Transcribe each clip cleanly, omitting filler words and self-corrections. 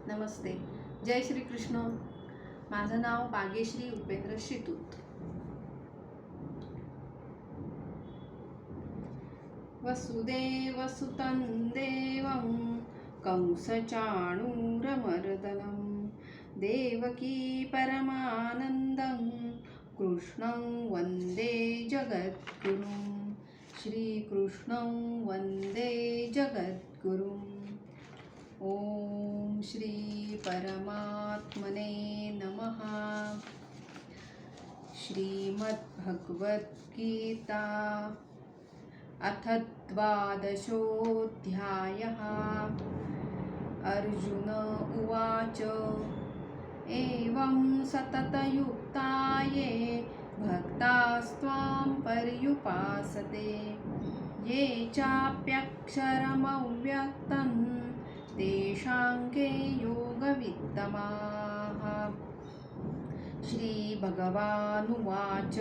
नमस्ते. जय श्री कृष्ण. माझं नाव बागेश्री उपेंद्र शितूत. वसुदेवसुतं देवं कंसचाणूरमर्दनं देवकी परमानन्दं कृष्णं वन्दे जगद्गुरुं. श्रीकृष्णं वन्दे जगद्गुरुम्. ओम श्री परमात्मने नमः. श्रीमद्भगवद्गीता अथ द्वादशोऽध्यायः. अर्जुन उवाच एवं सततयुक्ता ये भक्तास्त्वां पर्युपासते ये चाप्यक्षरमव्यक्तं तेषां के योगवित्तमाः. श्रीभगवानुवाच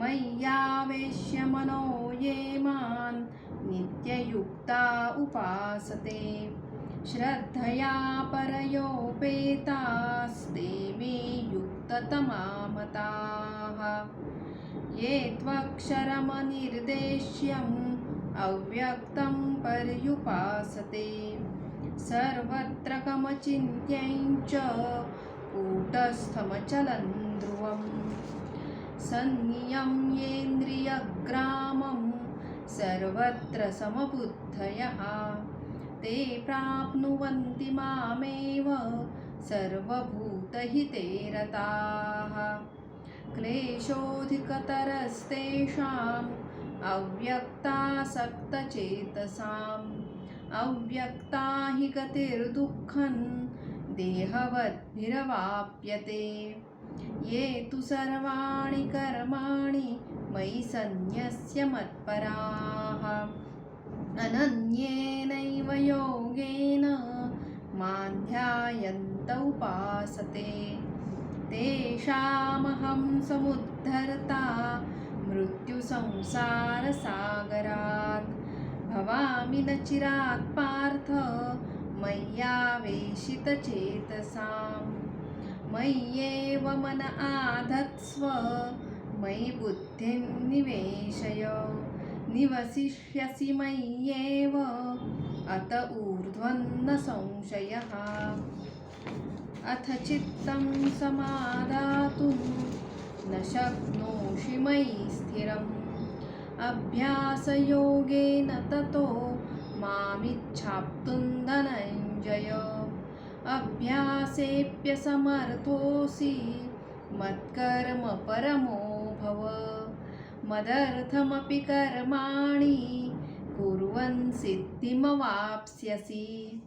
मय्यावेश्य मनो ये मां नित्ययुक्ता उपासते श्रद्धया परयोपेतास्ते मे युक्ततमा मताः. ये त्वक्षरमनिर्देश्यम् अव्यक्तं पर्युपासते सर्वत्र गमचिन्त्यं च कूटस्थमचलं ध्रुवम्. संयम्येन्द्रियग्रामं सर्वत्र समबुद्धयः ते प्राप्नुवन्ति मामेव सर्वभूतहिते रताः. क्लेशोऽधिकतरस्तेषाम् अव्यक्तासक्तचेतसाम् अव्यक्ता हि गतिर्दुःखं देहवद्भिरवाप्यते. ये तु सर्वाणि कर्माणि मयि सन्न्यस्य मत्पराः अनन्येनैव योगेन मां ध्यायन्त उपासते तेषामहं समुद्धर्ता मृत्युसंसारसागरात्. भवामि न चिरात् पार्थ मय्यावेशितचेतसाम्. मय्येव मन आधत्स्व मयि बुद्धिं निवेशय निवसिष्यसि मय्येव अत ऊर्ध्वं न संशयः. अथ चित्तं समादातुं न शक्नोषि मयि स्थिरम् अभ्यासयोगेन ततो मामिच्छाप्तुं धनञ्जय. अभ्यासेऽप्यसमर्थोऽसि मत्कर्म परमो भव. मदर्थमपि कर्माणि कुर्वन् सिद्धिमवाप्स्यसि.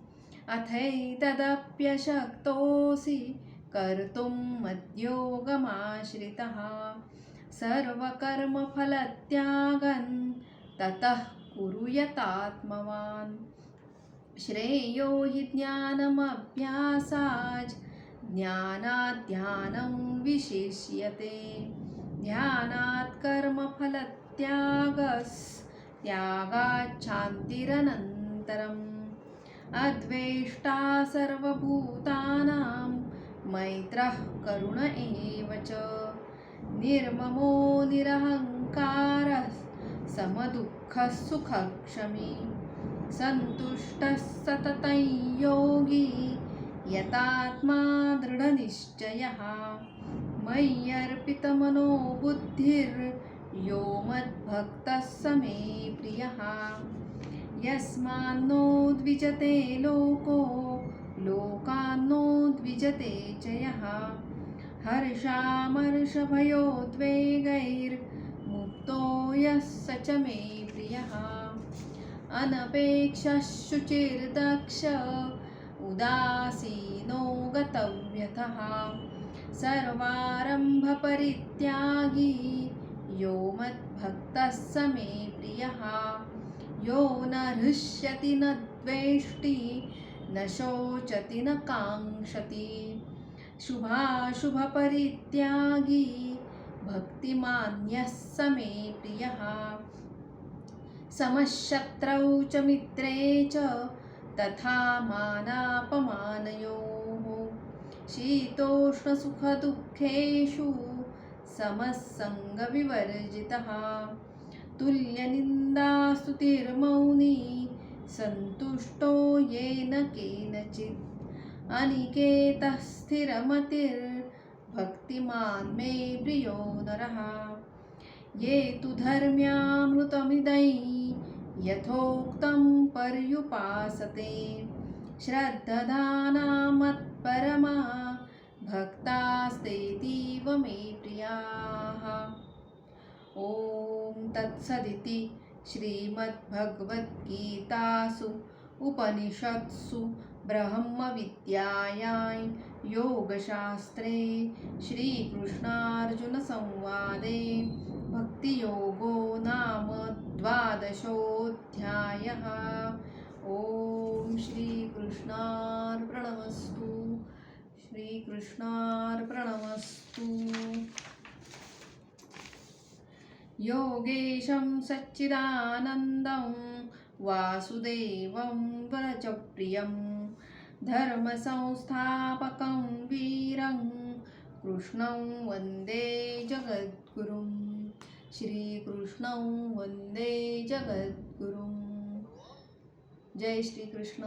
अथैतदप्यशक्तोऽसि कर्तुं मद्योगमाश्रितः सर्वकर्मफलत्यागं ततः कुरु यतात्मवान्. श्रेयो हि ज्ञानमभ्यासाच् ज्ञानात् ध्यानं विशिष्यते. ध्यानात् कर्मफलत्यागात् शान्तिरनन्तरम्. अद्वेष्टा सर्वभूतानां मैत्रः करुण एव च. निर्ममो निरहङ्कारः समदुःखः सुखक्षमी. सन्तुष्टः सततं योगी यतात्मा दृढनिश्चयः. मय्यर्पितमनो बुद्धिर्यो मद्भक्तः स मे प्रियः. यस्मान्नो द्विजते लोको लोकान्नो द्विजते च यः. हर्षामर्षभयोद्वेगैर्मुक्तो यः स च मे प्रियः. अनपेक्षः शुचिर्दक्ष उदासीनो गतव्यथः. सर्वारम्भपरित्यागी यो मद्भक्तः स मे प्रियः. यो न हृष्यति न द्वेष्टि न शोचति न काङ्क्षति. शुभाशुभपरित्यागी भक्तिमान्यः स मे प्रियः. समशत्रौ च मित्रे च तथा मानापमानयोः शीतोष्णसुखदुःखेषु समस्सङ्गविवर्जितः तुल्यनिन्दास्तुतिर्मौनी सन्तुष्टो येन केनचित् अनिकेतः स्थिरमतिर्भक्तिमान् मे प्रियो नरः ये तु धर्म्यामृतमिदै यथोक्तं पर्युपासते श्रद्धदाना मत्परमा भक्तास्तेतीव मे प्रियाः। ॐ तत्सदिति श्रीमद्भगवद्गीतासु उपनिषत्सु ब्रह्मविद्यायां योगशास्त्रे श्रीकृष्णार्जुनसंवादे भक्तियोगो नाम 12ोऽध्यायः। ॐ श्रीकृष्णार्पणमस्तु। श्रीकृष्णार्पणमस्तु। योगेशं सच्चिदानन्दं वासुदेवं व्रजप्रियं धर्मसंस्थापकं वीरं कृष्णं वन्दे जगद्गुरुं। श्रीकृष्णं वन्दे जगद्गुरुं। जय श्रीकृष्ण।